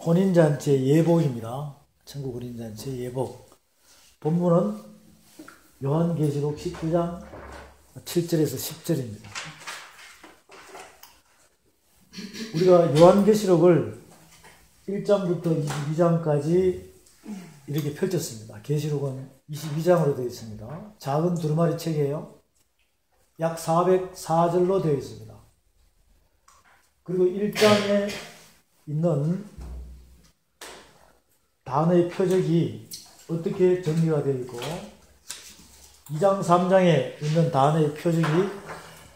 혼인잔치의 예복입니다. 천국 혼인잔치의 예복. 본문은 요한계시록 19장 7절에서 10절입니다. 우리가 요한계시록을 1장부터 22장까지 이렇게 펼쳤습니다. 계시록은 22장으로 되어 있습니다. 작은 두루마리 책이에요. 약 404절로 되어 있습니다. 그리고 1장에 있는 단어의 표적이 어떻게 정리가 되어 있고 2장, 3장에 있는 단어의 표적이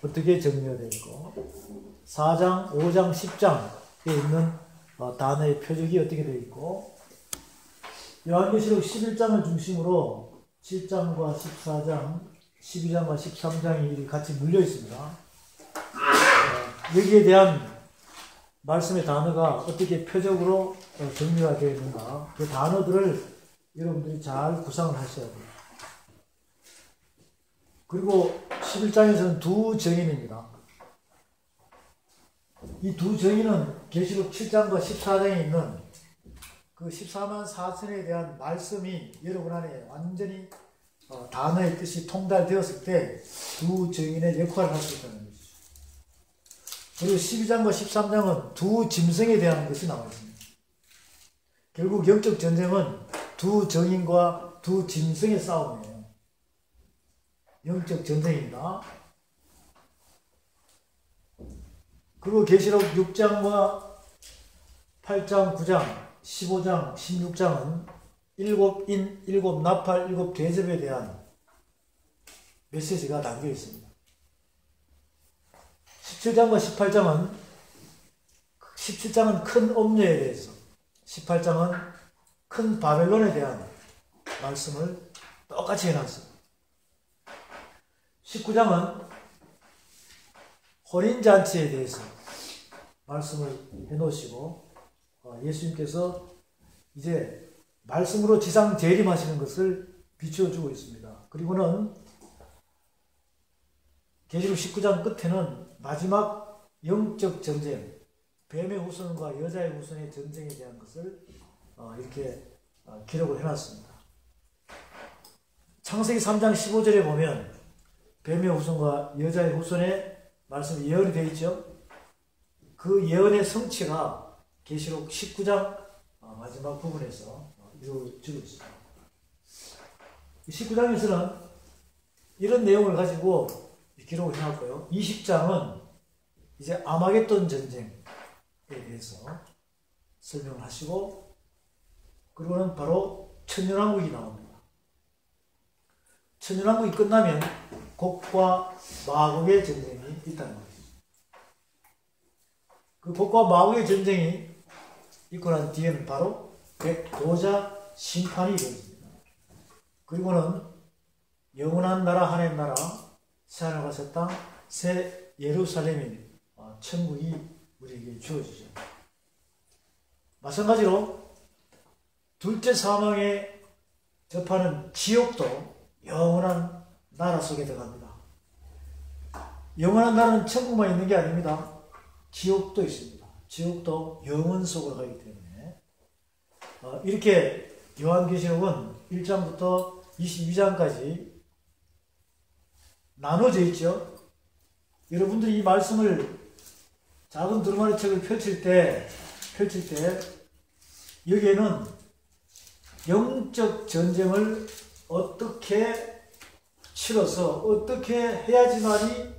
어떻게 정리가 되어 있고 4장, 5장, 10장에 있는 단어의 표적이 어떻게 되어 있고 요한계시록 11장을 중심으로 7장과 14장, 12장과 13장이 같이 물려 있습니다. 여기에 대한 말씀의 단어가 어떻게 표적으로 정리가 되어 있는가, 그 단어들을 여러분들이 잘 구상을 하셔야 돼요. 그리고 11장에서는 두 증인입니다. 이 두 증인은 계시록 7장과 14장에 있는 그 14만 4천에 대한 말씀이 여러분 안에 완전히 단어의 뜻이 통달되었을 때 두 증인의 역할을 할 수 있다는 것이죠. 그리고 12장과 13장은 두 짐승에 대한 것이 나와 있습니다. 결국 영적 전쟁은 두 증인과 두 짐승의 싸움이에요. 영적 전쟁입니다. 그리고 계시록 6장과 8장, 9장, 15장, 16장은 일곱 인, 일곱 나팔, 일곱 대접에 대한 메시지가 담겨 있습니다. 17장은 큰 엄녀에 대해서, 18장은 큰 바벨론에 대한 말씀을 똑같이 해놨습니다. 19장은 혼인잔치에 대해서 말씀을 해놓으시고 예수님께서 이제 말씀으로 지상 재림하시는 것을 비추어주고 있습니다. 그리고는 계시록 19장 끝에는 마지막 영적 전쟁, 뱀의 후손과 여자의 후손의 전쟁에 대한 것을 이렇게 기록을 해놨습니다. 창세기 3장 15절에 보면 뱀의 후손과 여자의 후손의 말씀이 예언이 되어 있죠. 그 예언의 성취가 계시록 19장 마지막 부분에서 이루어지고 있습니다. 19장에서는 이런 내용을 가지고 기록을 해놨고요. 20장은 이제 아마겟돈 전쟁에 대해서 설명을 하시고, 그리고는 바로 천년왕국이 나옵니다. 천년왕국이 끝나면 곡과 마곡의 전쟁이 있다는 것이죠. 그 곡과 마곡의 전쟁이 있고 난 뒤에는 바로 백보자 심판이 이루어집니다. 그리고는 영원한 나라, 하나님 나라, 새하늘과 새 땅, 새 예루살렘이 천국이 우리에게 주어지죠. 마찬가지로 둘째 사망에 접하는 지옥도 영원한 나라 속에 들어갑니다. 영원한 나라는 천국만 있는 게 아닙니다. 지옥도 있습니다. 지옥도 영원 속으로 가기 때문에 이렇게 요한계시록은 1장부터 22장까지 나눠져 있죠. 여러분들이 이 말씀을 작은 두루마리 책을 펼칠 때 여기에는 영적 전쟁을 어떻게 치러서 어떻게 해야지만이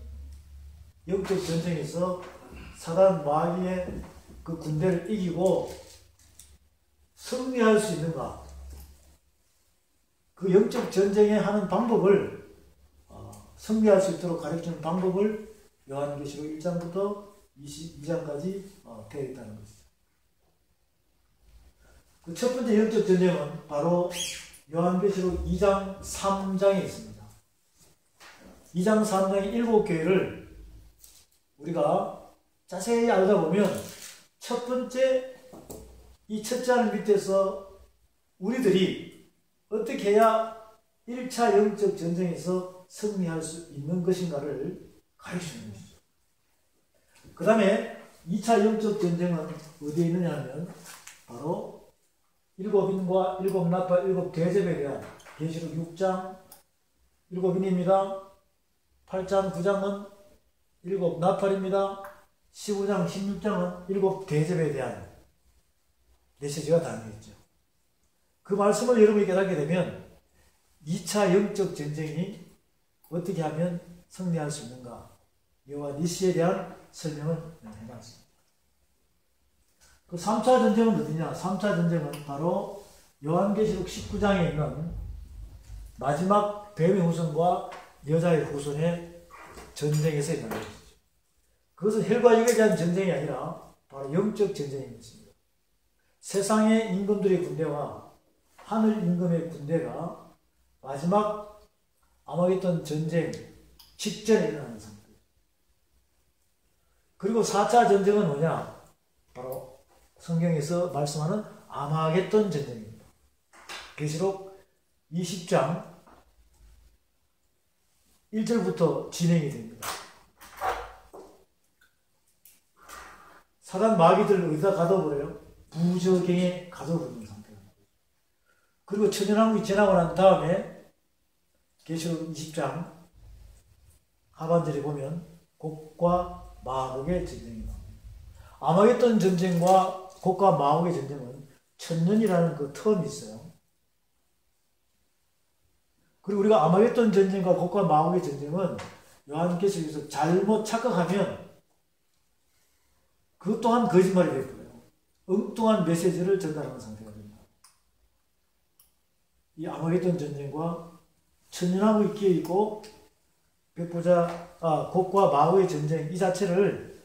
영적 전쟁에서 사단 마귀의 그 군대를 이기고 승리할 수 있는가, 그 영적 전쟁에 하는 방법을 승리할 수 있도록 가르치는 방법을 요한계시록 1장부터 22장까지 되어 있다는 것이죠. 그 첫 번째 영적 전쟁은 바로 요한계시록 2장 3장에 있습니다. 2장 3장의 7교회를 우리가 자세히 알다 보면 첫 번째 이 첫째 하늘 밑에서 우리들이 어떻게 해야 1차 영적 전쟁에서 승리할 수 있는 것인가를 가르치는 것이죠. 그 다음에 2차 영적 전쟁은 어디에 있느냐 하면 바로 일곱 인과 일곱 나팔 일곱 대접에 대한 계시록 6장 일곱 인입니다. 8장 9장은 일곱 나팔입니다. 15장 16장은 일곱 대접에 대한 메시지가 담겨있죠. 그 말씀을 여러분이 깨닫게 되면 2차 영적 전쟁이 어떻게 하면 승리할 수 있는가, 여호와 니시에 대한 설명을 해놨습니다. 그 3차 전쟁은 어디냐? 3차 전쟁은 바로 요한계시록 19장에 있는 마지막 뱀의 후손과 여자의 후손의 전쟁에서 일어나는 것이죠. 그것은 혈과 육에 대한 전쟁이 아니라 바로 영적 전쟁인 것입니다. 세상의 임금들의 군대와 하늘 임금의 군대가 마지막 아마겟돈 전쟁 직전에 일어나는 상태입니다. 그리고 4차 전쟁은 뭐냐? 바로 성경에서 말씀하는 아마겟돈 전쟁입니다. 계시록 20장 1절부터 진행이 됩니다. 사단 마귀들을 어디다 가둬버려요? 부저경에 가둬버리는 상태입니다. 그리고 천연왕국이 지나고 난 다음에 계시록 20장 하반절에 보면 곡과 마곡의 전쟁이 나옵니다. 아마겟돈 전쟁과 곡과 마곡의 전쟁은 천년이라는 그 텀이 있어요. 그리고 우리가 아마겟돈 전쟁과 곡과 마곡의 전쟁은 요한계시록에서 잘못 착각하면 그것 또한 거짓말이 되고요. 엉뚱한 메시지를 전달하는 상태가 됩니다. 이 아마겟돈 전쟁과 천년왕국이 끼어있고 곡과 마곡의 전쟁 이 자체를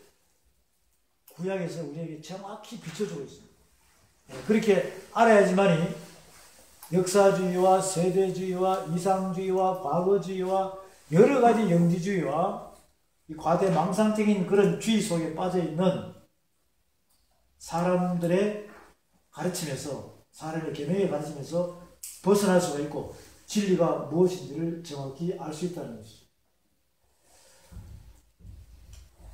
구약에서 우리에게 정확히 비춰주고 있습니다. 그렇게 알아야지만이 역사주의와 세대주의와 이상주의와 과거주의와 여러 가지 영지주의와 이 과대망상적인 그런 주의 속에 빠져있는 사람들의 가르침에서, 사람의 계명의 가르침에서 벗어날 수가 있고 진리가 무엇인지를 정확히 알 수 있다는 것이죠.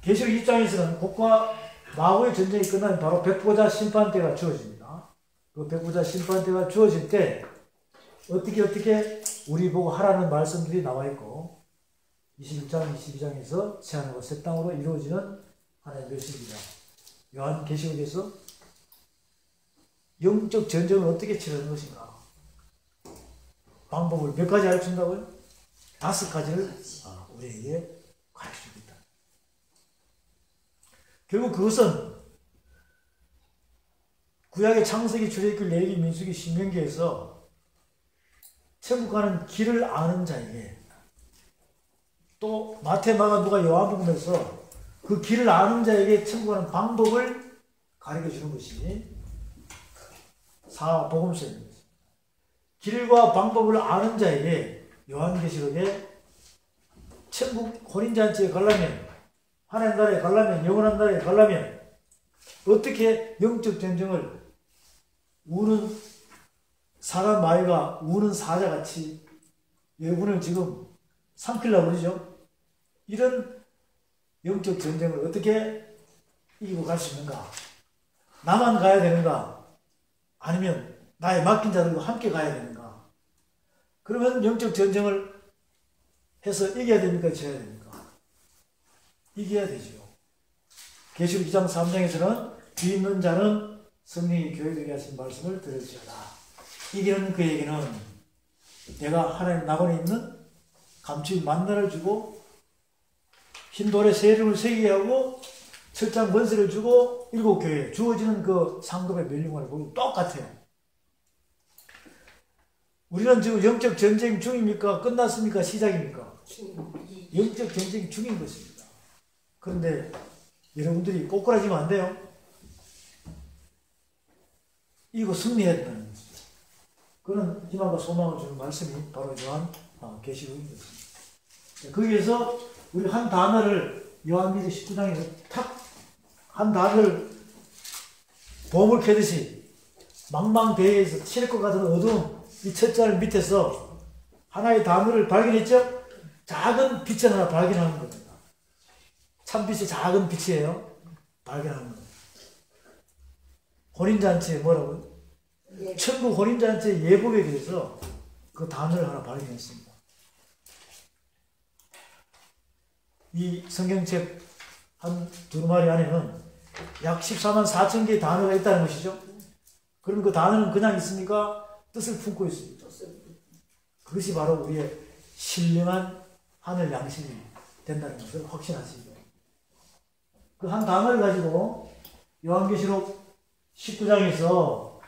계시록 2장에서는 곡과 마곡의 전쟁이 끝나면 바로 백보자 심판대가 주어집니다. 그 백보자 심판대가 주어질 때 어떻게 우리 보고 하라는 말씀들이 나와 있고 21장, 22장에서 새하늘과 새 땅으로 이루어지는 하나님의 메시지입니다. 요한계시록에서 영적 전쟁을 어떻게 치르는 것인가? 방법을 몇 가지 알려준다고요? 5가지를 우리에게 가르쳐주고 있다. 결국 그것은 구약의 창세기, 출애굽기, 레위기, 민수기, 신명기에서 천국 가는 길을 아는 자에게, 또 마태, 마가, 누가, 요한복음에서 그 길을 아는 자에게 천국 가는 방법을 가르쳐 주는 것이 복음서입니다. 길과 방법을 아는 자에게 요한계시록에 천국 혼인잔치에 가려면, 하나님 나라에 가려면, 영원한 나라에 가려면 어떻게 영적 전쟁을 우는 사람 마귀가 우는 사자같이 여러분을 지금 삼키려고 그러죠. 이런 영적 전쟁을 어떻게 이기고 갈 수 있는가? 나만 가야 되는가? 아니면 나의 맡긴 자들과 함께 가야 되는가? 그러면 영적 전쟁을 해서 이겨야 됩니까? 져야 됩니까? 이겨야 되죠. 계시록 2장 3장에서는 뒤 있는 자는 성령이 교회되게 하신 말씀을 들을지어다. 이기는 그에게는 내가 하나님 낙원에 있는 감추인 만나를 주고 흰 돌에 새 이름을 새기게 하고 철장 권세를 주고 7교회에 주어지는 그 상급의 멸류관을 보면 똑같아요. 우리는 지금 영적 전쟁 중입니까? 끝났습니까? 시작입니까? 영적 전쟁 중인 것입니다. 그런데 여러분들이 꼬꾸라지면 안 돼요. 이거 승리해야 된다는 것이죠. 그런 희망과 소망을 주는 말씀이 바로 요한 계시록인 것입니다. 거기에서 우리 한 단어를 요한계시록 19장에서 탁 한 단어를 보물 캐듯이 망망대해에서 칠 것 같은 어두운 이 첫자를 밑에서 하나의 단어를 발견했죠? 작은 빛을 하나 발견하는 겁니다. 참빛이 작은 빛이에요. 발견하는 겁니다. 혼인잔치에 뭐라고요? 천국 혼인잔치의 예복에 대해서 그 단어를 하나 발견했습니다. 이 성경책 한 두루마리 안에는 약 14만 4천 개의 단어가 있다는 것이죠. 그럼 그 단어는 그냥 있습니까? 뜻을 품고 있습니다. 그것이 바로 우리의 신령한 하늘 양식이 된다는 것을 확신하시죠. 그 한 단어를 가지고 요한계시록 19장에서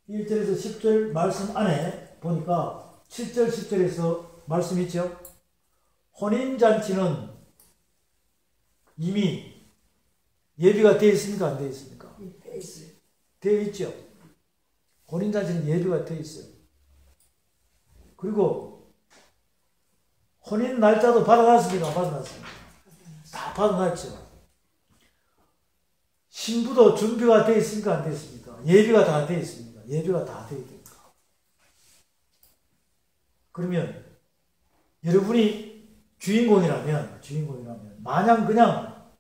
1절에서 10절 말씀 안에 보니까 7절, 10절에서 말씀이 있죠. 혼인잔치는 이미 예비가 되어 있습니까? 안 되어 있습니까? 되어 있죠. 혼인잔치는 예비가 되어 있어요. 그리고 혼인 날짜도 받아놨습니까? 안 받아놨습니까? 다 받아놨죠. 신부도 준비가 되어 있습니까? 안 되어 있습니까? 예비가 다 되어 있습니까? 예비가 다 되어 있습니까? 그러면 여러분이 주인공이라면 마냥 그냥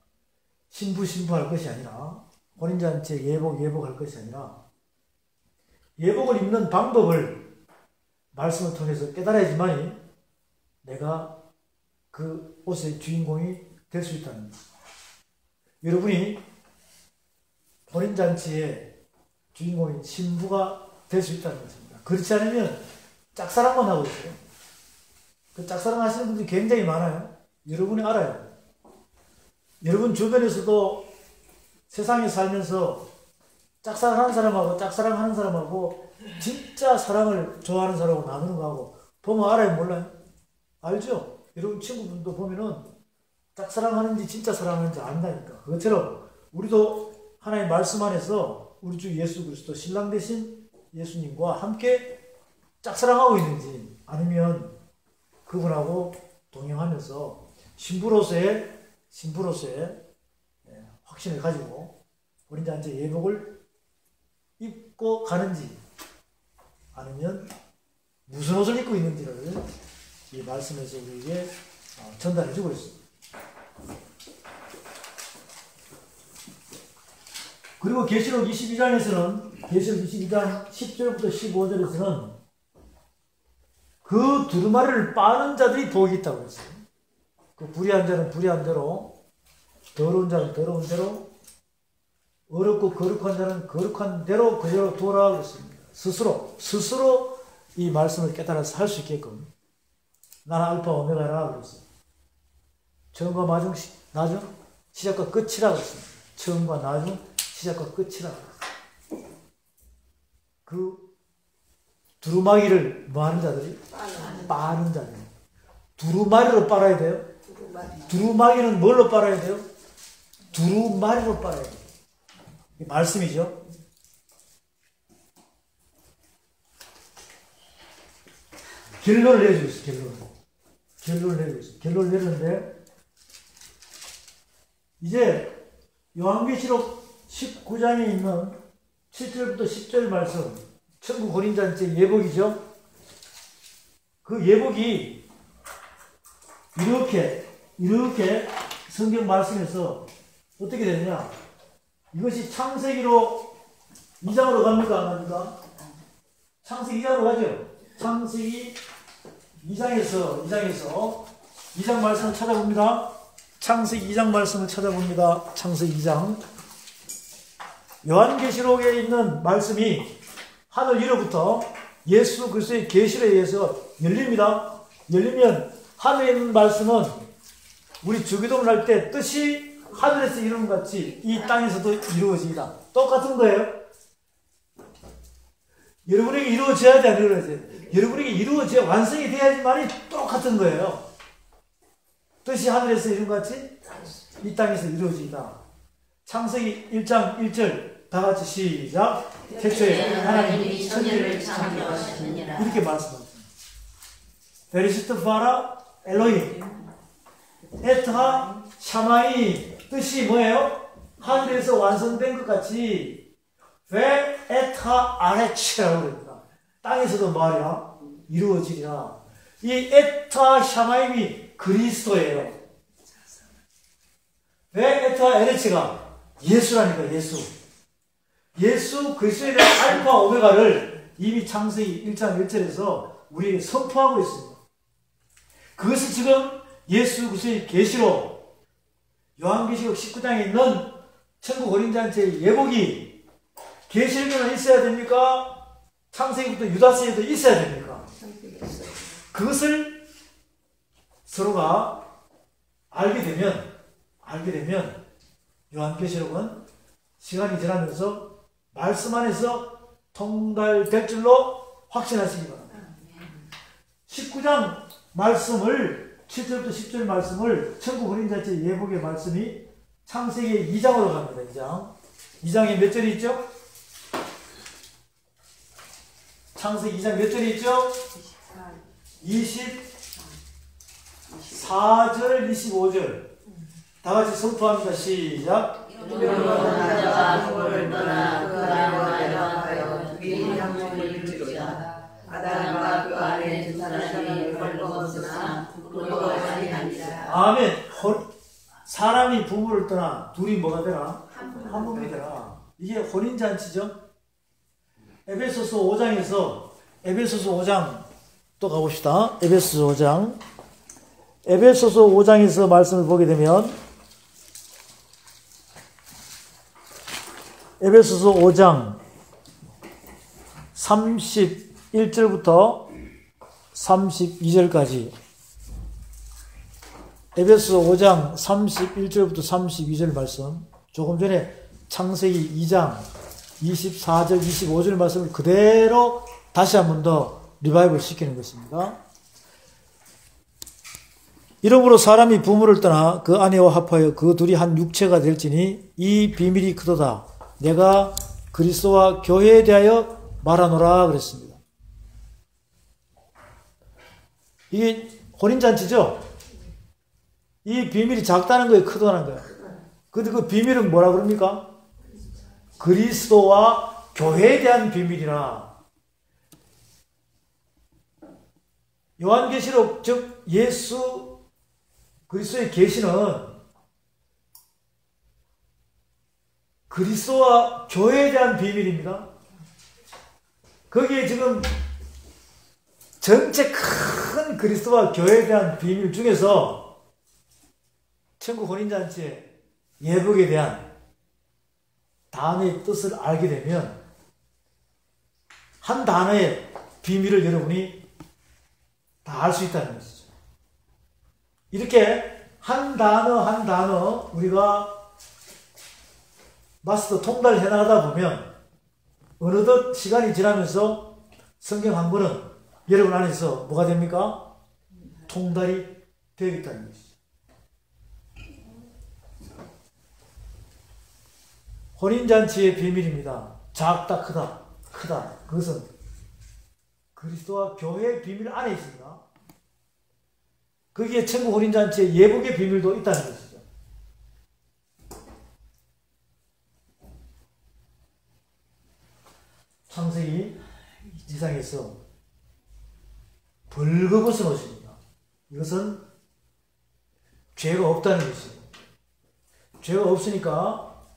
신부할 것이 아니라 혼인잔치에 예복할 것이 아니라 예복을 입는 방법을 말씀을 통해서 깨달아야지만이 내가 그 옷의 주인공이 될 수 있다는 거예요. 여러분이 혼인잔치의 주인공인 신부가 될 수 있다는 것입니다. 그렇지 않으면 짝사랑만 하고 있어요. 그 짝사랑 하시는 분들이 굉장히 많아요. 여러분이 알아요. 여러분 주변에서도 세상에 살면서 짝사랑하는 사람하고 짝사랑하는 사람하고 진짜 사랑을 좋아하는 사람하고 나누는 거하고 보면 알아요? 몰라요? 알죠? 여러분 친구분도 보면은 짝사랑하는지 진짜 사랑하는지 안다니까. 그것처럼 우리도 하나님의 말씀 안에서 우리 주 예수 그리스도 신랑 되신 예수님과 함께 짝사랑하고 있는지 아니면 그분하고 동행하면서 신부로서의 확신을 가지고 혼인잔치 예복을 입고 가는지 아니면 무슨 옷을 입고 있는지를 이 말씀에서 우리에게 전달해 주고 있습니다. 그리고 계시록 22장에서는 계시록 22장 10절부터 15절에서는 그 두루마리를 빠는 자들이 복이 있다고 했어요. 그 불의한 자는 불의한 대로, 더러운 자는 더러운 대로, 어렵고 거룩한 자는 거룩한 대로 그대로 돌아가고 있습니다. 스스로 이 말씀을 깨달아서 할 수 있게끔 나는 알파 오메가라 그랬어요. 처음과 나중 시작과 끝이라고 했습니다. 처음과 나중 시작과 끝이라고 했어요. 그 두루마기를 뭐 하는 자들이? 빠는 자들. 두루마리로 빨아야 돼요? 두루마기는 뭘로 빨아야 돼요? 두루마리로 빨아야 돼요. 이 말씀이죠. 결론을 내주고 있어요. 결론을 내주고 있어요. 결론을 내는데 이제 요한계시록 19장에 있는 7절부터 10절 말씀 천국 혼인잔치 예복이죠. 그 예복이 이렇게 성경 말씀에서 어떻게 되느냐. 이것이 창세기로 2장으로 갑니까? 안 갑니까? 창세기 2장으로 가죠. 창세기 2장에서 2장 말씀을 찾아봅니다. 창세기 2장 말씀을 찾아봅니다. 창세기 2장. 요한계시록에 있는 말씀이 하늘 위로부터 예수 그리스도의 계시로 의해서 열립니다. 열리면 하늘에 있는 말씀은 우리 주기도문 할 때 뜻이 하늘에서 이루는 것 같이 이 땅에서도 이루어지다. 똑같은 거예요. 여러분에게 이루어져야 돼, 안 이루어져야 돼? 여러분에게 이루어져야 완성이 돼야지만이 똑같은 거예요. 뜻이 하늘에서 이룬 것 같이 이 땅에서 이루어지다. 창세기 1장 1절 다 같이 시작. 태초에 하나님이 천지를 창조하셨느니라. 이렇게 말씀합니다. 베리시트 바라 엘로힘 에타 샤마이 뜻이 뭐예요? 하늘에서 완성된 것 같이 베 에타 아레치라고 그럽니다. 땅에서도 말이야 이루어지리라. 이 에타 샤마임이 그리스도예요. 베 에타 에레치가 예수라니까, 예수. 예수 그리스도에 대한 알파 오메가를 이미 창세기 1장 1절에서 우리에게 선포하고 있습니다. 그것이 지금 예수 그리스도의 계시로 요한계시록 19장에 있는 천국 어린잔치의 예복이 계시록에는 있어야 됩니까? 창세기부터 유다서에도 있어야 됩니까? 그것을 서로가 알게 되면 요한계시록은 시간이 지나면서 말씀 안에서 통달될 줄로 확신하시기 바랍니다. 19장 말씀을 7절부터 10절 말씀을 천국 어린잔치 예복의 말씀이 창세기 2장으로 갑니다. 2장에 몇 절이 있죠? 창세기 2장 몇 절이 있죠? 24절 25절 다 같이 선포합니다. 시작. 아멘. 사람이 부부를 떠나 둘이 뭐가 되나? 한 몸이 되나? 이게 혼인잔치죠. 에베소서 5장 또 가봅시다. 에베소서 5장에서 말씀을 보게 되면 에베소서 5장 31절부터 32절까지 에베소서 5장 31절부터 32절 말씀, 조금 전에 창세기 2장 24절 25절 말씀을 그대로 다시 한 번 더 리바이벌 시키는 것입니다. 이러므로 사람이 부모를 떠나 그 아내와 합하여 그 둘이 한 육체가 될지니 이 비밀이 크도다. 내가 그리스도와 교회에 대하여 말하노라 그랬습니다. 이게 혼인잔치죠? 이 비밀이 작다는 거예요? 크다는 거예요? 근데 그 비밀은 뭐라 그럽니까? 그리스도와 교회에 대한 비밀이라. 요한계시록 즉 예수 그리스도의 계시는 그리스도와 교회에 대한 비밀입니다. 거기에 지금 전체 큰 그리스도와 교회에 대한 비밀 중에서 천국 혼인잔치의 예복에 대한 단어의 뜻을 알게 되면 한 단어의 비밀을 여러분이 다 알 수 있다는 것이죠. 이렇게 한 단어 우리가 마스터 통달해 나가다 보면 어느덧 시간이 지나면서 성경 한 권은 여러분 안에서 뭐가 됩니까? 통달이 되겠다는 것이죠. 혼인잔치의 비밀입니다. 작다 크다. 그것은 그리스도와 교회의 비밀 안에 있습니다. 거기에 천국 혼인잔치의 예복의 비밀도 있다는 것이죠. 창세기 2장에서 벌거벗은 옷입니다. 이것은 죄가 없다는 것이죠. 죄가 없으니까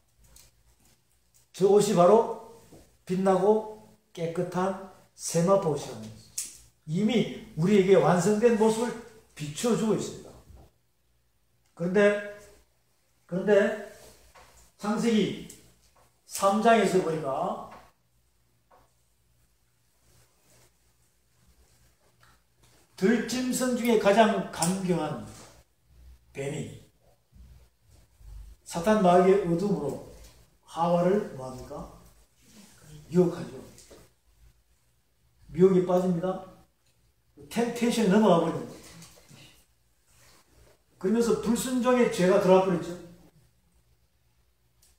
저 옷이 바로 빛나고 깨끗한 세마포 옷이라는 것이죠. 이미 우리에게 완성된 모습을 비춰주고 있습니다. 그런데 창세기 3장에서 보니까 들짐승 중에 가장 강경한 뱀이 사탄 마귀의 어둠으로 하와를 뭐합니까? 유혹하죠. 미혹에 빠집니다. 템테이션이 넘어가 버립니다. 그러면서 불순종의 죄가 들어와 버렸죠.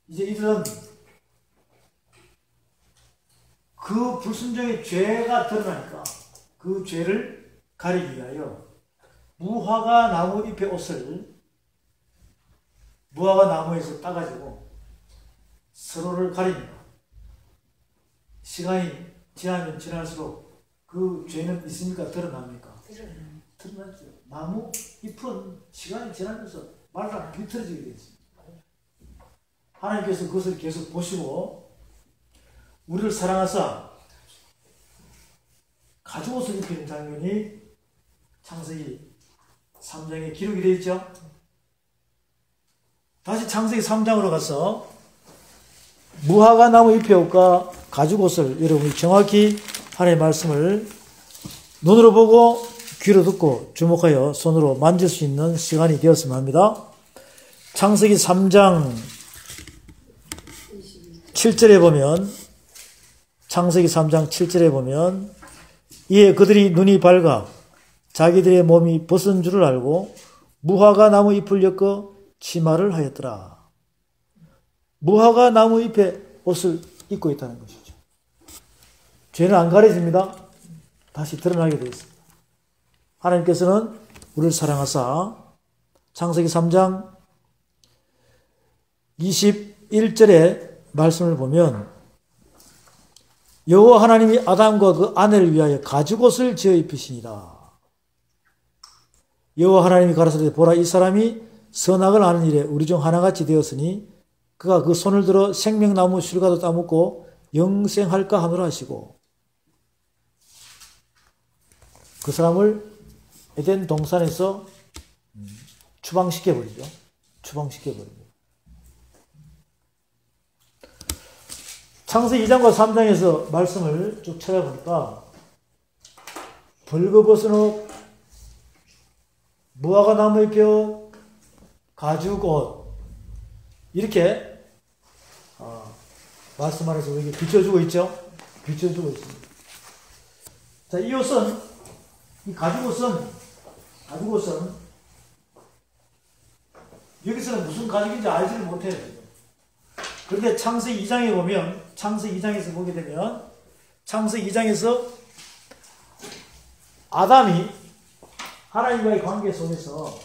이제 이들은 그 불순종의 죄가 드러나니까 그 죄를 가리기 위하여 무화과 나무 잎의 옷을 무화과 나무에서 따가지고 서로를 가립니다. 시간이 지나면 지날수록 그 죄는 있습니까? 드러납니까? 드러나죠. 나무 잎은 시간이 지나면서 말라 비틀어지게 되어 있습니다. 하나님께서 그것을 계속 보시고 우리를 사랑하사 가죽옷을 입히는 장면이 창세기 3장에 기록이 되어 있죠. 다시 창세기 3장으로 가서 무화과 나무 잎에옷과 가죽옷을 여러분이 정확히 하나님의 말씀을 눈으로 보고 귀로 듣고 주목하여 손으로 만질 수 있는 시간이 되었으면 합니다. 창세기 3장 7절에 보면 창세기 3장 7절에 보면 이에 그들이 눈이 밝아 자기들의 몸이 벗은 줄을 알고 무화과 나무 잎을 엮어 치마를 하였더라. 무화과 나무 잎에 옷을 입고 있다는 것이죠. 죄는 안 가려집니다. 다시 드러나게 되어 있습니다. 하나님께서는 우리를 사랑하사 창세기 3장 21절의 말씀을 보면 여호와 하나님이 아담과 그 아내를 위하여 가죽옷을 지어 입히시니라. 여호와 하나님이 가라사대 보라 이 사람이 선악을 아는 일에 우리 중 하나같이 되었으니 그가 그 손을 들어 생명나무 실과도 따먹고 영생할까 하노라 하시고 그 사람을 에덴 동산에서 추방시켜버리죠. 추방시켜버리죠. 창세기 2장과 3장에서 말씀을 쭉 찾아보니까 벌거벗은 옷, 무화과 나무의 뼈, 가죽옷 이렇게 말씀 안에서 우리에게 비춰주고 있죠. 비춰주고 있습니다. 자, 이 옷은 이 가죽옷은 여기서는 무슨 가죽인지 알지를 못해요. 그런데 창세기 2장에 보면 창세기 2장에서 보게 되면 창세기 2장에서 아담이 하나님과의 관계 속에서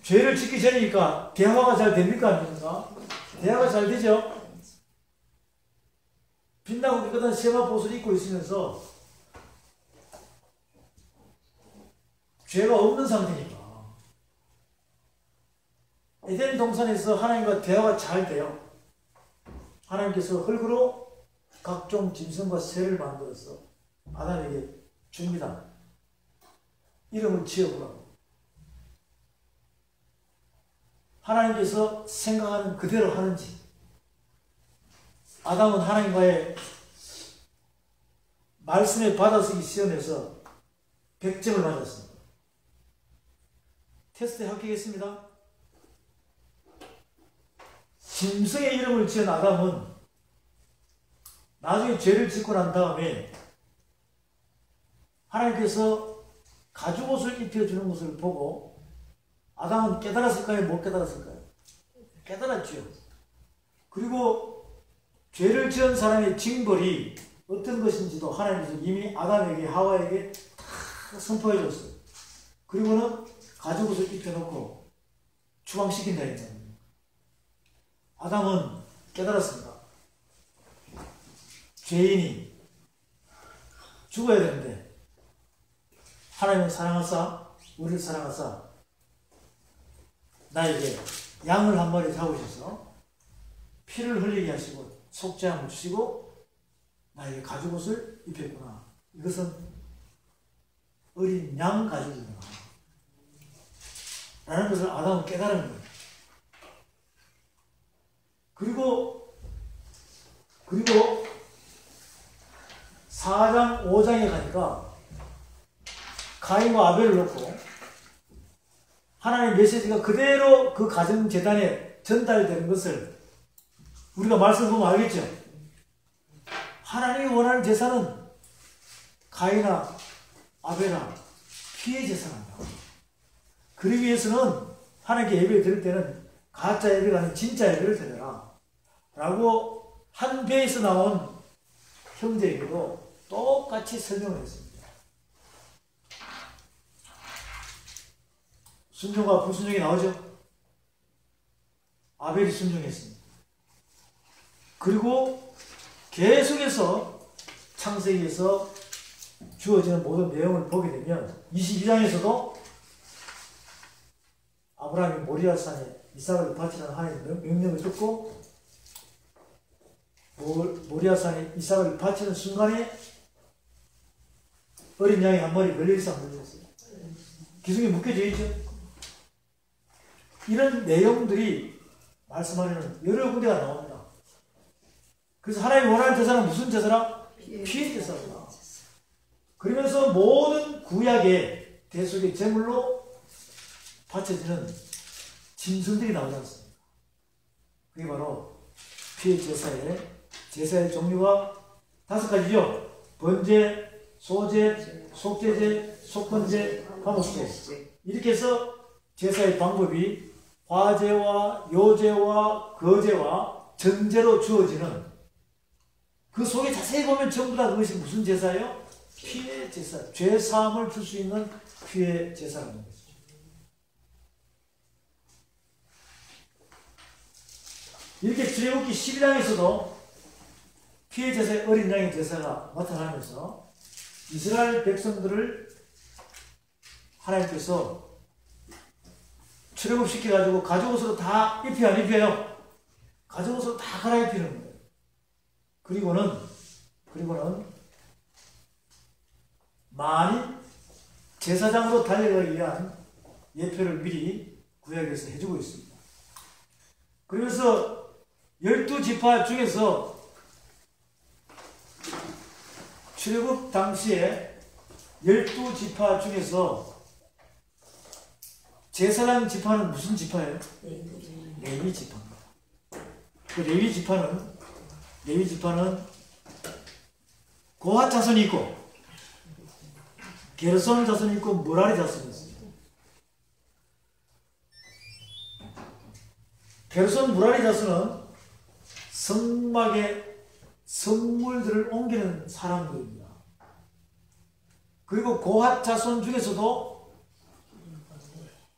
죄를 짓기 전이니까 대화가 잘 됩니까? 안 됩니까? 대화가 잘 되죠? 빛나고 깨끗한 세마포옷을 입고 있으면서 죄가 없는 상태니까 에덴 동산에서 하나님과 대화가 잘 돼요. 하나님께서 흙으로 각종 짐승과 새를 만들어서 아담에게 줍니다. 이름을 지어보라고. 하나님께서 생각하는 그대로 하는지 아담은 하나님과의 말씀의 받아쓰기 시험에서 100점을 맞았습니다. 테스트에 합격했습니다. 짐승의 이름을 지은 아담은 나중에 죄를 짓고 난 다음에 하나님께서 가죽옷을 입혀주는 것을 보고 아담은 깨달았을까요? 못 깨달았을까요? 깨달았죠. 그리고 죄를 지은 사람의 징벌이 어떤 것인지도 하나님께서 이미 아담에게 하와에게 다 선포해 줬어요. 그리고는 가죽옷을 입혀놓고 추방시킨다 했잖아요. 아담은 깨달았습니다. 죄인이 죽어야 되는데 하나님은 사랑하사 우리를 사랑하사 나에게 양을 한 마리 잡으셔서 피를 흘리게 하시고 속죄함을 주시고 나에게 가죽옷을 입혔구나. 이것은 어린 양 가죽이구나 라는 것을 아담은 깨달은 거예요. 그리고 4장 5장에 가니까 가인과 아벨을 놓고 하나님의 메시지가 그대로 그 가정재단에 전달되는 것을 우리가 말씀 보면 알겠죠? 하나님이 원하는 제사는 가인아 아벨아 피의 제사란다. 그러기 위해서는 하나님께 예배를 드릴 때는 가짜 예배가 아닌 진짜 예배를 드려라 라고 한 배에서 나온 형제에게도 똑같이 설명을 했습니다. 순종과 불순종이 나오죠. 아벨이 순종했습니다. 그리고 계속해서 창세기에서 주어지는 모든 내용을 보게 되면 22장에서도 아브라함이 모리아산에 이삭을 바치라는 하나님의 명령을 듣고 모리아산에 이삭을 바치는 순간에 어린 양이 한 마리 걸려있어 안 걸려있어요? 기둥에 묶여져 있죠. 이런 내용들이 말씀하려는 여러 군데가 나옵니다. 그래서 하나님이 원하는 제사는 무슨 제사라? 피의 제사다. 그러면서 모든 구약의 대속의 제물로 바쳐지는 짐승들이 나오지 않습니까? 그게 바로 피의 제사의 종류가 5가지죠. 번제, 소제, 속제제, 속건제, 화목제. 이렇게 해서 제사의 방법이 화제와 요제와 거제와 전제로 주어지는, 그 속에 자세히 보면 전부 다 그것이 무슨 제사예요? 피의 제사. 죄 사함을 줄 수 있는 피의 제사라는 거죠. 이렇게 출애굽기 12장에서도 피의 제사의 어린 양의 제사가 나타나면서 이스라엘 백성들을 하나님께서 출애굽시켜가지고 가죽옷으로 다 입혀요, 안 입혀요? 가죽옷으로 다 갈아입히는 거예요. 그리고는 많이 제사장으로 달려가기 위한 예표를 미리 구약에서 해주고 있습니다. 그러면서 12지파 중에서 출애굽 당시에 12지파 중에서 제사장 지파는 무슨 지파예요? 레위 지파입니다. 그 레위 지파는 고핫 자손이 있고 게르손 자손이 있고 무라리 자손이 있습니다. 게르손 무라리 자손은 성막에 성물들을 옮기는 사람들입니다. 그리고 고핫 자손 중에서도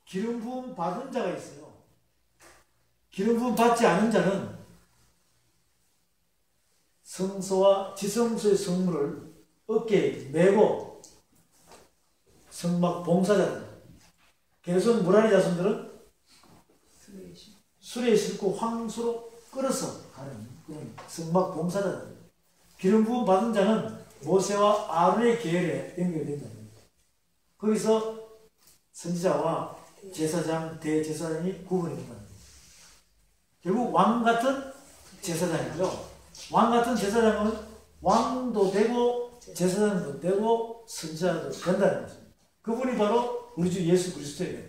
기름 부음 받은 자가 있어요. 기름 부음 받지 않은 자는 성소와 지성소의 성물을 어깨에 메고 성막 봉사자들, 게르손 무라리 자손들은 수레에 싣고 황소로 끌어서 가는 그런 성막 봉사자들. 기름 부음 받은 자는 모세와 아론의 계열에 연결된 자입니다. 거기서 선지자와 제사장, 대제사장이 구분이 된다. 결국 왕 같은 제사장이죠. 왕 같은 제사장은 왕도 되고 제사장도 되고 선지자도 된다는 것입니다. 그분이 바로 우리 주 예수 그리스도예요.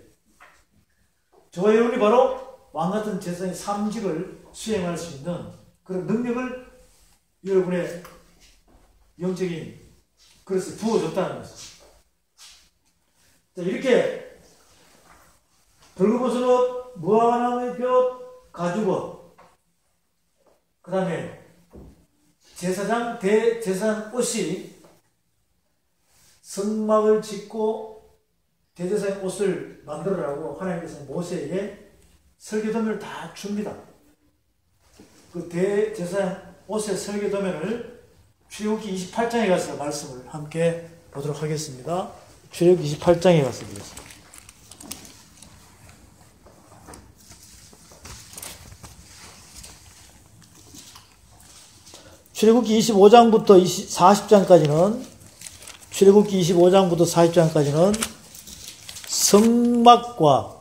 저와 여러분이 바로 왕 같은 제사장의 삼직을 수행할 수 있는 그런 능력을 여러분의 영적인 그릇에 부어줬다는 것입니다. 자, 이렇게 벌거벗은 옷, 무화과나무의 볕, 가죽옷, 그 다음에 제사장, 대제사장 옷이 성막을 짓고 대제사장 옷을 만들어라고 하나님께서 모세에게 설계도면을 다 줍니다. 그 대제사장 옷의 설계도면을 출애굽기 28장에 가서 말씀을 함께 보도록 하겠습니다. 출애굽기 28장에 가서 보겠습니다. 출애굽기 25장부터 40장까지는 출애굽기 25장부터 40장까지는 성막과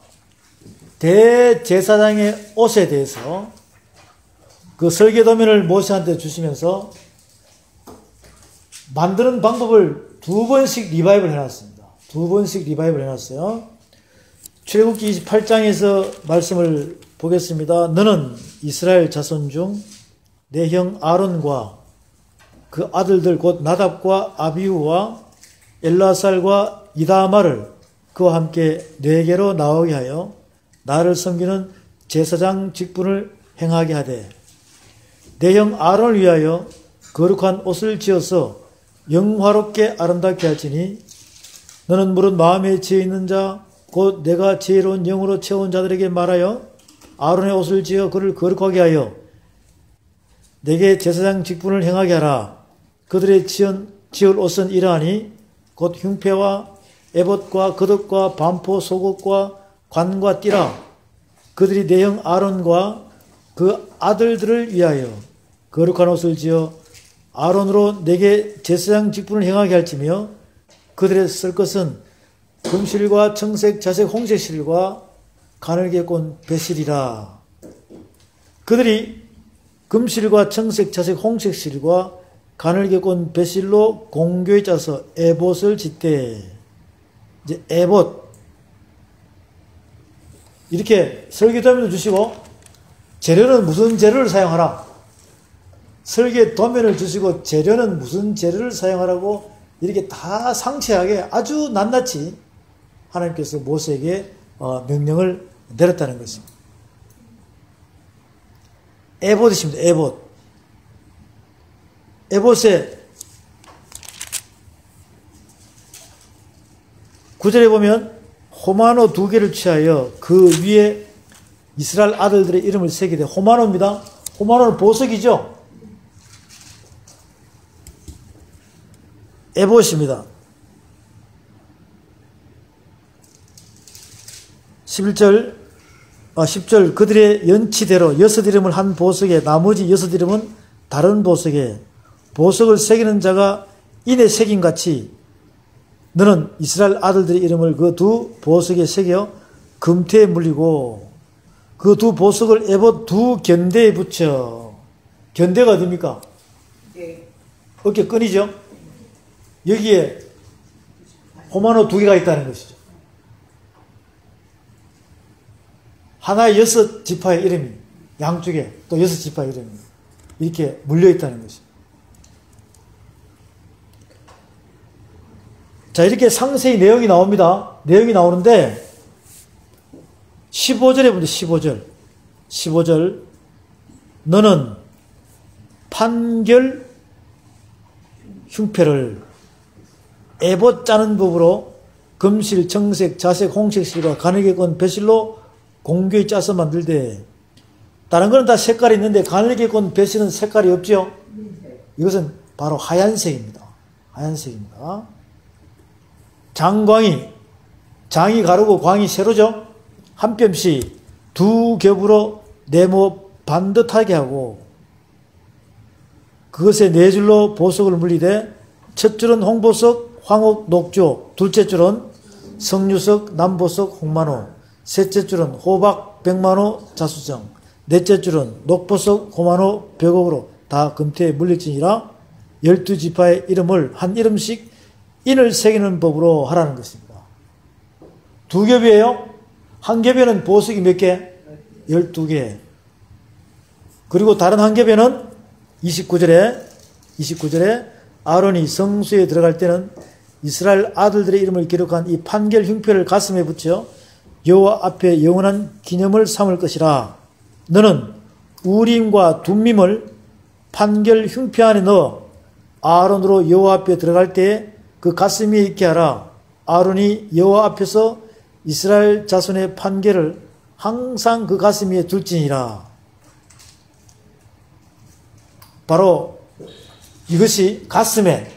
대제사장의 옷에 대해서 그 설계도면을 모세한테 주시면서 만드는 방법을 2번씩 리바이벌 해놨습니다. 2번씩 리바이벌 해놨어요. 출애굽기 28장에서 말씀을 보겠습니다. 너는 이스라엘 자손 중 내 형 아론과 그 아들들 곧 나답과 아비후와 엘라살과 이다마를 그와 함께 네게로 나오게 하여 나를 섬기는 제사장 직분을 행하게 하되 내 형 아론을 위하여 거룩한 옷을 지어서 영화롭게 아름답게 할지니 너는 무릇 마음에 지혜 있는 자 곧 내가 지혜로운 영으로 채운 자들에게 말하여 아론의 옷을 지어 그를 거룩하게 하여 내게 제사장 직분을 행하게 하라. 그들의 지을 옷은 이러하니 곧 흉패와 에봇과 겉옷과 반포 속옷과 관과 띠라. 그들이 내 형 아론과 그 아들들을 위하여 거룩한 옷을 지어 아론으로 내게 제사장 직분을 행하게 할지며 그들의 쓸 것은 금실과 청색, 자색, 홍색 실과 가늘게 꼰 배실이라. 그들이 금실과 청색, 자색, 홍색 실과 가늘게 꼰 배실로 공교에 짜서 에봇을 짓되. 이제 에봇 이렇게 설계도면을 주시고 재료는 무슨 재료를 사용하라. 설계도면을 주시고 재료는 무슨 재료를 사용하라고 이렇게 다 상세하게 아주 낱낱이 하나님께서 모세에게 명령을 내렸다는 것입니다. 에봇이십니다. 에봇. 에봇에 9절에 보면 호마노 2개를 취하여 그 위에 이스라엘 아들들의 이름을 새기되. 호마노입니다. 호마노는 보석이죠. 에봇입니다. 10절 그들의 연치대로 6 이름을 한 보석에 나머지 6 이름은 다른 보석에 보석을 새기는 자가 인에 새김같이 너는 이스라엘 아들들의 이름을 그 2 보석에 새겨 금태에 물리고 그 2 보석을 에봇 2 견대에 붙여. 견대가 어디입니까? 네. 어깨 끈이죠. 여기에 호마노 2개가 있다는 것이죠. 하나의 6 지파의 이름이 양쪽에 또 6 지파의 이름이 이렇게 물려 있다는 것이죠. 자, 이렇게 상세히 내용이 나옵니다. 내용이 나오는데 15절에 보면 15절 너는 판결 흉패를 에봇 짜는 법으로 금실, 청색, 자색, 홍색 실과 가늘게 꼰 배실로 공교히 짜서 만들되. 다른 거는 다 색깔이 있는데 가늘게 꼰 배실은 색깔이 없죠. 이것은 바로 하얀색입니다. 하얀색입니다. 장광이, 장이 가르고 광이 세로죠. 한 뼘씩 2 겹으로 네모 반듯하게 하고 그것에 4줄로 보석을 물리되 첫 줄은 홍보석, 황옥, 녹조, 둘째 줄은 석류석, 남보석, 홍만호, 셋째 줄은 호박, 백만호, 자수정, 넷째 줄은 녹보석, 호만호, 벽옥으로 다 금태에 물릴지니라. 12지파의 이름을 한 이름씩 인을 새기는 법으로 하라는 것입니다. 2겹이에요. 한 겹에는 보석이 몇 개? 12개. 그리고 다른 한 겹에는 29절에 아론이 성소에 들어갈 때는 이스라엘 아들들의 이름을 기록한 이 판결 흉패를 가슴에 붙여 여호와 앞에 영원한 기념을 삼을 것이라. 너는 우림과 둠밈을 판결 흉패 안에 넣어 아론으로 여호와 앞에 들어갈 때에 그 가슴 위에 있게 하라. 아론이 여호와 앞에서 이스라엘 자손의 판결을 항상 그 가슴 위에 둘지니라. 바로 이것이 가슴에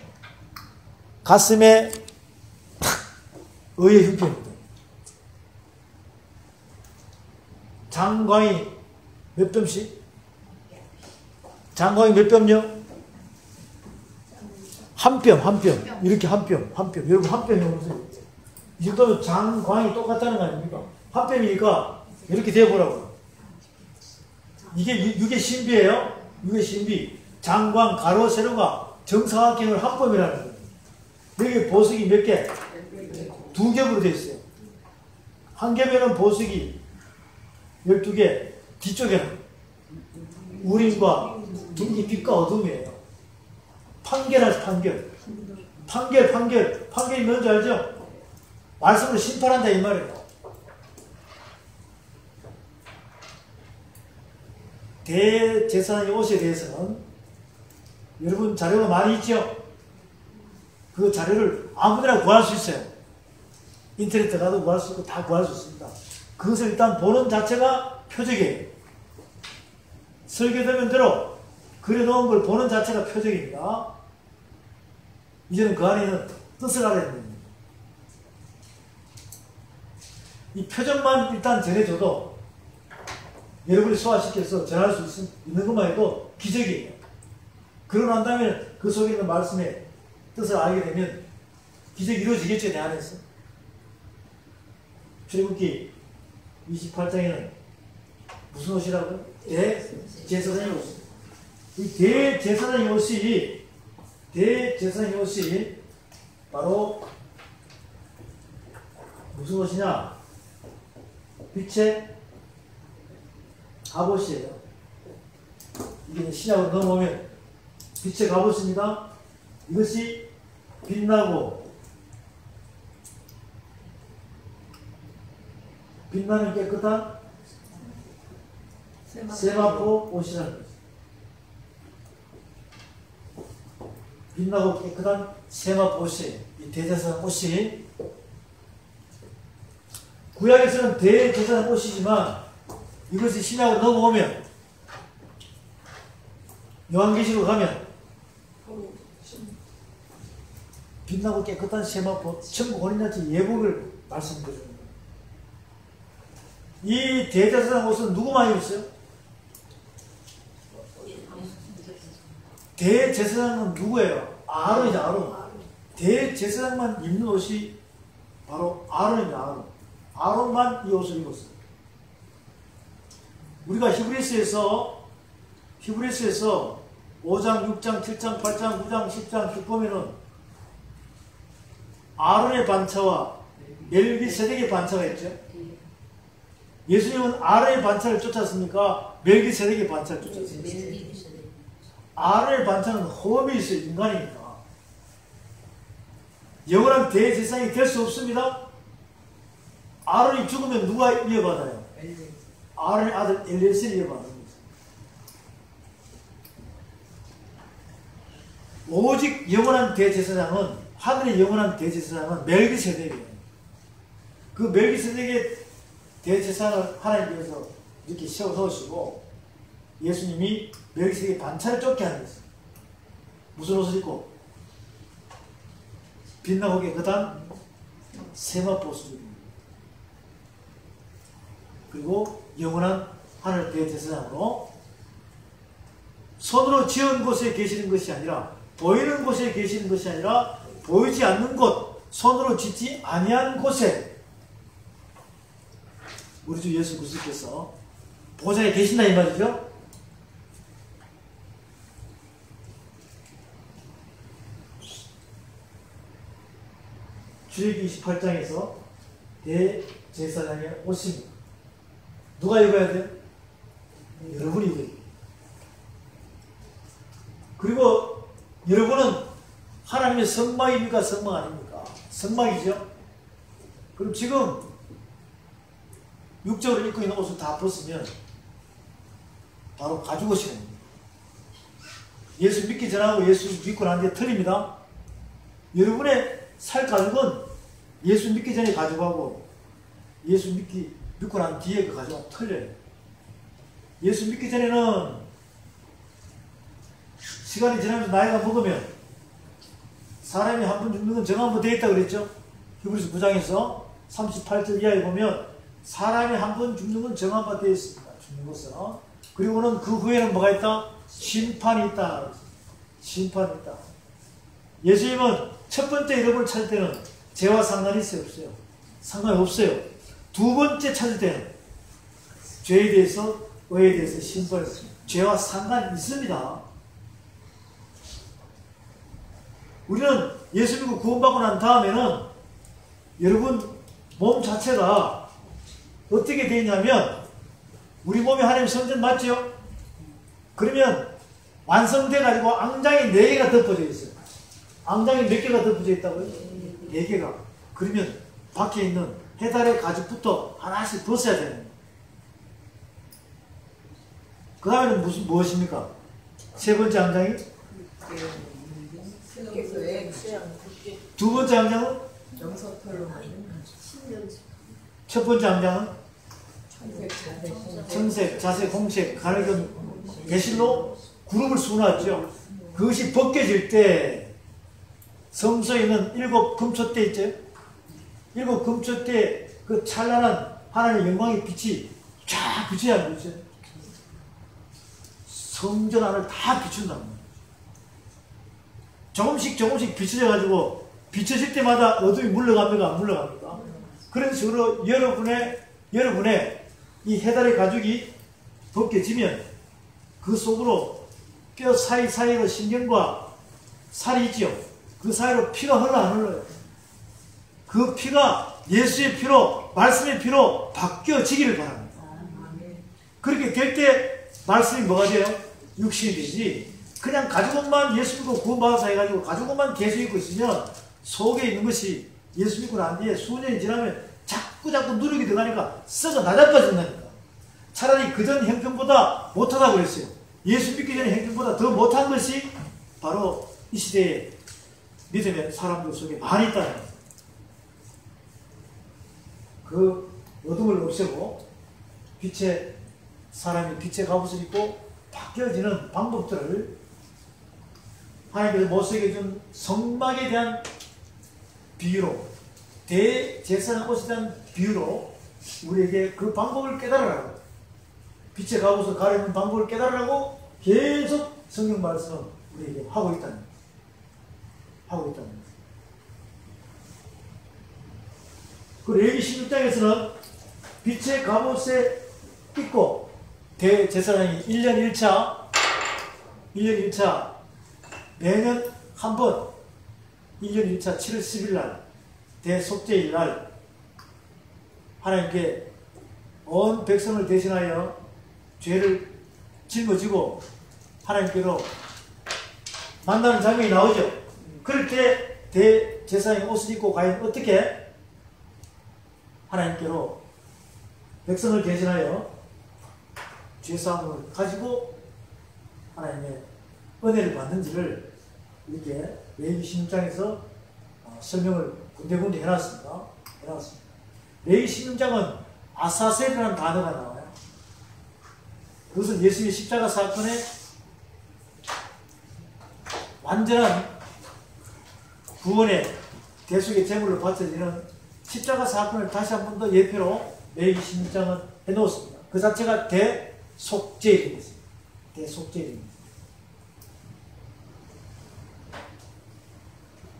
의의 흉패입니다. 장광이 몇 뼘씩? 장광이 몇 뼘요? 한 뼘. 이렇게 한 뼘. 여러분 한 뼘이 보세요. 이 정도면 장광이 똑같다는 거 아닙니까? 한 뼘이니까 이렇게 되어보라고요. 이게 신비예요. 이게 신비. 장광, 가로, 세로가 정사각형을 한 뼘이라는 거예요. 여기 보석이 몇 개? 2겹으로 되어 있어요. 한 겹에는 보석이 12개, 뒤쪽에는 우림과 둥기 빛과 어둠이에요. 판결할 판결. 판결이 뭔지 알죠? 말씀으로 심판한다 이 말이에요. 대제사장의 옷에 대해서는 여러분 자료가 많이 있죠? 그 자료를 아무데나 구할 수 있어요. 인터넷에 가도 구할 수 있고 다 구할 수 있습니다. 그것을 일단 보는 자체가 표적이에요. 설계되면 대로 그려놓은 걸 보는 자체가 표적입니다. 이제는 그 안에 있는 뜻을 알아야 됩니다. 이 표정만 일단 전해줘도 여러분이 소화시켜서 전할 수 있는 것만 해도 기적이에요. 그러고 난 다음에 그 속에 있는 말씀의 뜻을 알게 되면 기적이 이루어지겠죠, 내 안에서. 출애굽기 28장에는 무슨 옷이라고요? 대제사장의 옷. 이 대제사장의 옷이 바로 무슨 옷이냐? 빛의 갑옷이에요. 이게 신약으로 넘어오면 빛의 갑옷입니다. 이것이 빛나고 빛나는 깨끗한 세마포 옷이라는 거죠. 빛나고 깨끗한 세마포 옷이, 이 대제사장 옷이, 구약에서는 대제사장 옷이지만 이것이 신약으로 넘어오면, 요한계시로 가면 빛나고 깨끗한 세마포, 천국 혼인잔치 예복을 말씀드립니다. 이 대제사장 옷은 누구만 입었어요? 대제사장은 누구예요? 아론이죠, 아론. 대제사장만 입는 옷이 바로 아론입니다, 아론. 아론만 이 옷을 입었어요. 우리가 히브리서에서 5장, 6장, 7장, 8장, 9장, 10장 쭉 보면은 아론의 반차와 멜기세덱의 반차가 있죠. 예수님은 아론의 반차를 쫓았습니까? 멜기세덱의 반차를 쫓았습니까? 아론의 반차는 호흡이 있어요. 인간이니까. 영원한 대제사장이 될 수 없습니다. 아론이 죽으면 누가 이어받아요? 아론의 아들 엘리에셀이 이어받습니다. 오직 영원한 대제사장은, 하늘의 영원한 대제사장은 멜기세덱이에요. 그 멜기세덱의 대제사장을 하나님께서 이렇게 세워놓으시고 예수님이 멜기세덱의 반차를 쫓게 하는 것입니다. 무슨 옷을 입고? 빛나고 깨끗한 세마포 옷을 입습니다. 그리고 영원한 하늘 대제사장으로 손으로 지은 곳에 계시는 것이 아니라, 보이는 곳에 계시는 것이 아니라 보이지 않는 곳, 손으로 짓지 아니한 곳에 우리 주 예수 그리스도께서 보좌에 계신다 이 말이죠. 출애굽기 28장에서 대제사장의 옷입니다. 누가 입어야 돼요? 여러분이 입어야 돼요. 그리고 여러분은 하나님의 성막입니까? 성막 아닙니까? 성막이죠. 그럼 지금 육적으로 입고 있는 옷을 다 벗으면 바로 가죽옷이 됩니다. 예수 믿기 전하고 예수 믿고 난 뒤에 틀립니다. 여러분의 살 가죽은 예수 믿기 전에 가죽하고 예수 믿고 난 뒤에 그 가죽하고 틀려요. 예수 믿기 전에는 시간이 지나면서 나이가 먹으면 사람이 한 번 죽는 건 정한번 되어 있다고 그랬죠? 히브리서 9장에서 38절 이하에 보면 사람이 한 번 죽는 건 정한번 되어 있습니다. 죽는 것은. 그리고는 그 후에는 뭐가 있다? 심판이 있다. 심판이 있다. 예수님은 첫 번째 여러분을 찾을 때는 죄와 상관이 있어요? 없어요? 상관이 없어요. 두 번째 찾을 때는 죄에 대해서, 의에 대해서 심판이 있습니다. 죄와 상관이 있습니다. 우리는 예수 믿고 구원받고 난 다음에는 여러분 몸 자체가 어떻게 되냐면 우리 몸이 하나님 성전 맞죠? 그러면 완성돼 가지고 앙장이 4개가 덮어져 있어요. 앙장이 몇 개가 덮어져 있다고요? 4개가. 그러면 밖에 있는 해달의 가죽부터 하나씩 벗어야 됩니다. 그 다음에는 무엇입니까? 세 번째 앙장이? 두 번째 앙장은? 첫 번째 앙장은? 청색, 자색, 홍색, 가르견, 배실로 그룹을 수놓았죠. 그것이 벗겨질 때 성소에 있는 7 금초대 있죠. 7 금초대 그 찬란한 하나님의 영광의 빛이 쫙 비춰야 안 비춰요? 성전 안을 다 비춘다는 거예요. 조금씩 비춰져가지고 비춰질 때마다 어둠이 물러갑니까? 안 물러갑니까? 그런 식으로 여러분의 이 해달의 가죽이 벗겨지면 그 속으로 뼈 사이사이로 신경과 살이 있지요. 그 사이로 피가 흘러 안 흘러요? 그 피가 예수의 피로, 말씀의 피로 바뀌어지기를 바랍니다. 그렇게 될 때 말씀이 뭐가 돼요? 육신이 되지. 그냥 가죽옷만 예수 믿고 구원받아서 해가지고 가죽옷만 계속 입고 있으면 속에 있는 것이 예수 믿고 난 뒤에 수년이 지나면 자꾸 누룩이 들어가니까 썩어 나자빠진다니까. 차라리 그전 형편보다 못하다고 그랬어요. 예수 믿기 전에 형편보다 더 못한 것이 바로 이 시대에 믿음의 사람들 속에 많이 있다는 거예요. 그 어둠을 없애고 사람이 빛의 갑옷을 입고 바뀌어지는 방법들을 하나님께서 모세에게 준 성막에 대한 비유로, 대제사장 옷에 대한 비유로 우리에게 그 방법을 깨달으라고, 빛의 갑옷을 가리는 방법을 깨달으라고 계속 성경 말씀을 우리에게 하고 있다는 거예요. 그 레위기 16장에서는 빛의 갑옷에 입고 대제사장이 1년 1차 매년 한 번 1년 1차 7월 10일 날 대속죄일 날 하나님께 온 백성을 대신하여 죄를 짊어지고 하나님께로 만나는 장면이 나오죠. 그럴 때 대제사장이 옷을 입고 과연 어떻게 하나님께로 백성을 대신하여 죄사함을 가지고 하나님의 은혜를 받는지를 이렇게 레위기 16장에서 설명을 군데군데 해놨습니다. 레위기 16장은 아사셀이라는 단어가 나와요. 그것은 예수의 십자가 사건의 완전한 구원의 대속의 제물로 바쳐지는 십자가 사건을 다시 한 번 더 예표로 레위기 16장은 해놓았습니다. 그 자체가 대속죄입니다.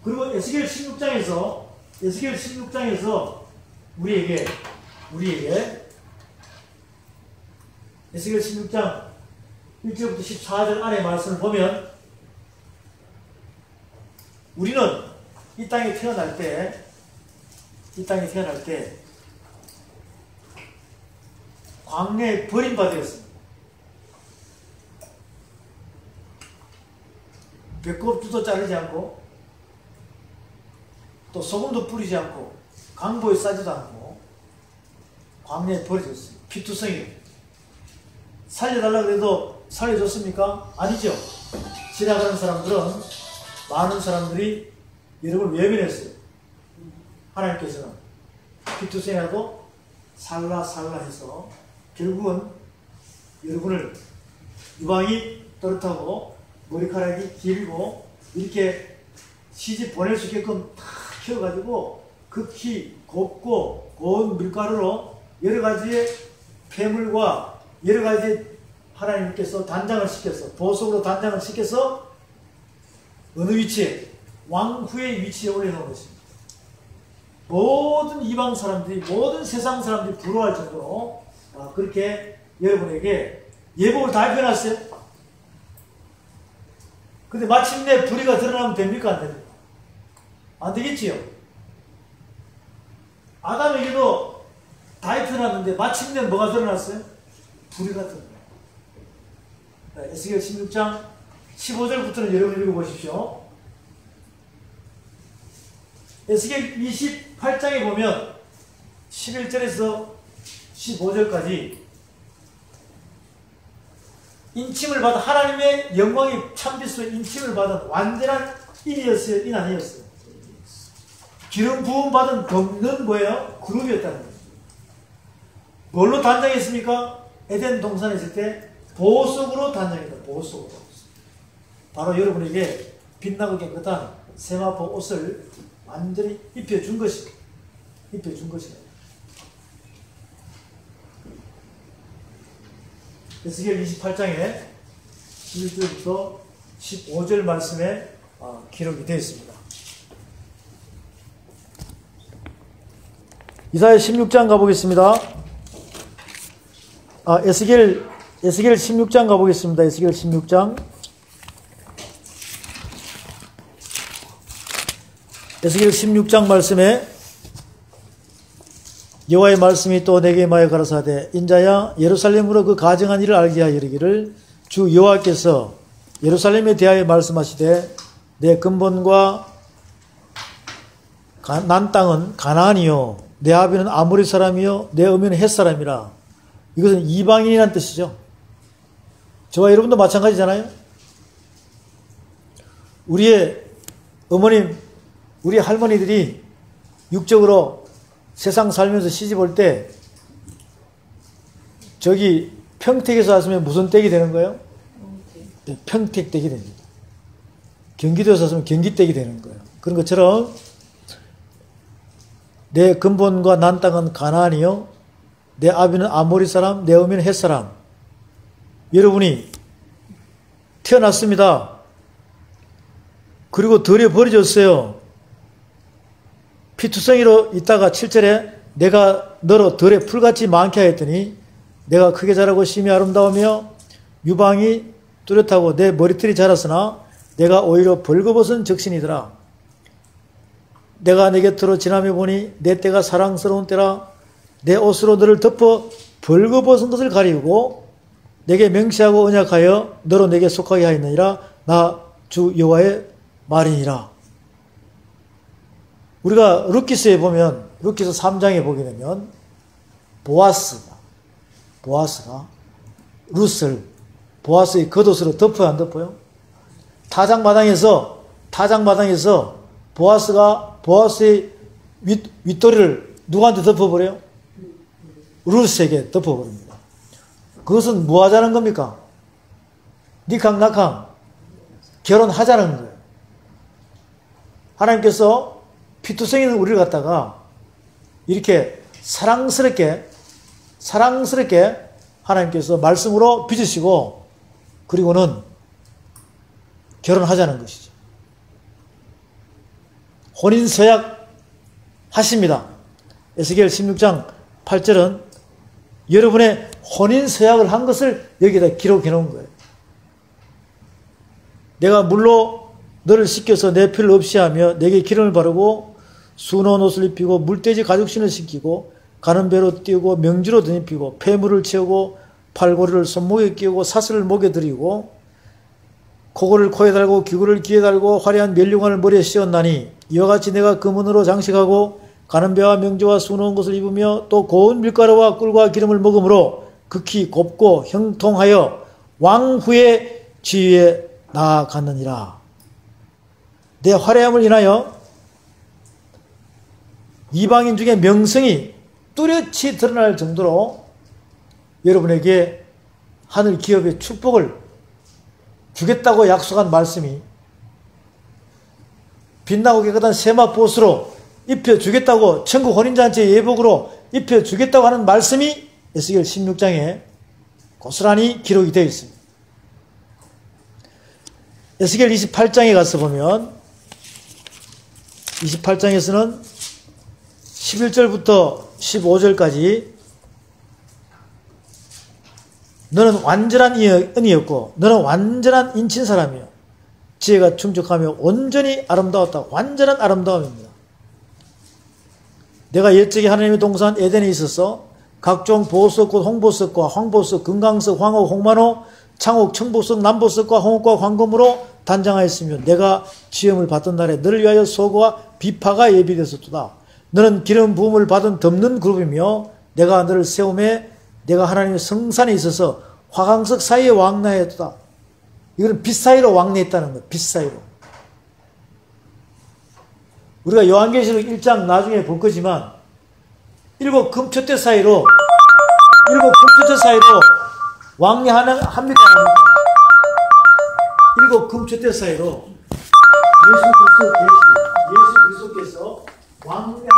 그리고 에스겔 16장에서 우리에게 에스겔 16장 1절부터 14절 안의 말씀을 보면 우리는 이 땅에 태어날 때 광야에 버림받았습니다. 배꼽주도 자르지 않고 또 소금도 뿌리지 않고 강보에 싸지도 않고 광야에 버려졌어요. 피투성이. 살려달라고 해도 살려줬습니까? 아니죠. 지나가는 사람들은, 많은 사람들이 여러분을 외면했어요. 하나님께서는 피투성이라도 살라 해서 결국은 여러분을 유방이 또렷하고 머리카락이 길고 이렇게 시집 보낼 수 있게끔 다 키워가지고 극히 곱고 고운 밀가루로 여러 가지의 폐물과 여러 가지 하나님께서 단장을 시켜서, 보석으로 단장을 시켜서 어느 위치에, 왕후의 위치에 올려놓은 것입니다. 모든 이방 사람들이, 모든 세상 사람들이 부러워할 정도로 그렇게 여러분에게 예복을 다 입혀놨어요. 근데 마침내 불의가 드러나면 됩니까? 안 됩니까? 안 되겠지요. 아담에게도 다 입혀놨는데 마침내 뭐가 드러났어요? 불의가 드러나요. 에스겔 16장 15절부터는 여러분 읽어보십시오. 에스겔 28장에 보면 11절에서 15절까지 인침을 받은, 하나님의 영광의 참빛으로 인침을 받은 완전한 인이었어요? 인 아니었어요? 기름 부음 받은 덮는 뭐예요? 그룹이었다는 거죠. 뭘로 단장했습니까? 에덴 동산에 있을 때 보석으로 단장했다. 보석으로. 바로 여러분에게 빛나고 깨끗한 세마포 옷을 완전히 입혀준 것입니다. 에스겔 28장에 11절부터 15절 말씀에 기록이 되어 있습니다. 이사야 16장 가보겠습니다. 에스겔 16장 가보겠습니다. 에스겔 16장. 에스겔 16장 말씀에 여호와의 말씀이 또 내게 임하여 가라사대 인자야 예루살렘으로 그 가증한 일을 알게 하여 이르기를 주 여호와께서 예루살렘에 대하여 말씀하시되 내 근본과 난 땅은 가나안이요 내 아비는 아모리 사람이요 내 어미는 헷 사람이라. 이것은 이방인이라는 뜻이죠. 저와 여러분도 마찬가지잖아요. 우리의 어머님, 우리 할머니들이 육적으로 세상 살면서 시집 올 때 저기 평택에서 왔으면 무슨 댁이 되는 거예요? 평택 댁이 됩니다. 경기도에서 왔으면 경기 댁이 되는 거예요. 그런 것처럼 내 근본과 난 땅은 가나안이요 내 아비는 아모리 사람, 내 어미는 헷 사람. 여러분이 태어났습니다. 그리고 덜에 버려졌어요. 피투성이로 있다가 7절에 내가 너로 덜에 풀같이 많게 하였더니 내가 크게 자라고 심히 아름다우며 유방이 뚜렷하고 내 머리털이 자랐으나 내가 오히려 벌거벗은 적신이더라. 내가 내 곁으로 지나며 보니 내 때가 사랑스러운 때라. 내 옷으로 너를 덮어 벌거벗은 것을 가리우고 내게 명시하고 언약하여 너로 내게 속하게 하였느니라. 나 주 여호와의 말이니라. 우리가 룻기서에 보면 룻기서 3장에 보게 되면 보아스가 룻을 보아스의 겉옷으로 덮어요, 안 덮어요? 타작마당에서 보아스의 윗도리를 누구한테 덮어버려요? 룻에게 덮어버립니다. 그것은 뭐 하자는 겁니까? 니캉나캉 결혼하자는 거예요. 하나님께서 피투성이는 우리를 갖다가 이렇게 사랑스럽게 하나님께서 말씀으로 빚으시고 그리고는 결혼하자는 것이죠. 혼인서약 하십니다. 에스겔 16장 8절은 여러분의 혼인서약을 한 것을 여기다 기록해 놓은 거예요. 내가 물로 너를 씻겨서 내 피를 없이 하며 내게 기름을 바르고 수놓은 옷을 입히고 물돼지 가죽신을 씻기고 가는 배로 띄우고 명주로 덧입히고 폐물을 채우고 팔고리를 손목에 끼우고 사슬을 목에 들이고 코고를 코에 달고 귀고를 귀에 달고 화려한 멸류관을 머리에 씌웠나니 이와 같이 내가 금은으로 장식하고 가는 배와 명주와 수놓은 것을 입으며 또 고운 밀가루와 꿀과 기름을 먹음으로 극히 곱고 형통하여 왕후의 지위에 나아갔느니라. 내 화려함을 인하여 이방인 중에 명성이 뚜렷이 드러날 정도로 여러분에게 하늘 기업의 축복을 주겠다고 약속한 말씀이 빛나고 깨끗한 세마포스로 입혀주겠다고 천국 혼인잔치의 예복으로 입혀주겠다고 하는 말씀이 에스겔 16장에 고스란히 기록이 되어 있습니다. 에스겔 28장에 가서 보면 28장에서는 11절부터 15절까지 너는 완전한 은이었고 너는 완전한 인친 사람이요 지혜가 충족하며 온전히 아름다웠다. 완전한 아름다움입니다. 내가 옛적에 하나님의 동산 에덴에 있어서 각종 보석 곧 홍보석과 황보석, 금강석, 황옥, 홍만호, 창옥, 청보석, 남보석과 홍옥과 황금으로 단장하였으며 내가 지음을 받던 날에 너를 위하여 소고와 비파가 예비되었도다. 너는 기름 부음을 받은 덮는 그룹이며 내가 너를 세움에 내가 하나님의 성산에 있어서 화강석 사이에 왕래하였도다. 이거는 빛 사이로 왕래했다는 거예요. 빛 사이로. 우리가 요한계시록 1장 나중에 볼 거지만 일곱 금초대 사이로 왕래하는 합니까? 일곱 금초대 사이로 예수 그리스도께서 왕래하는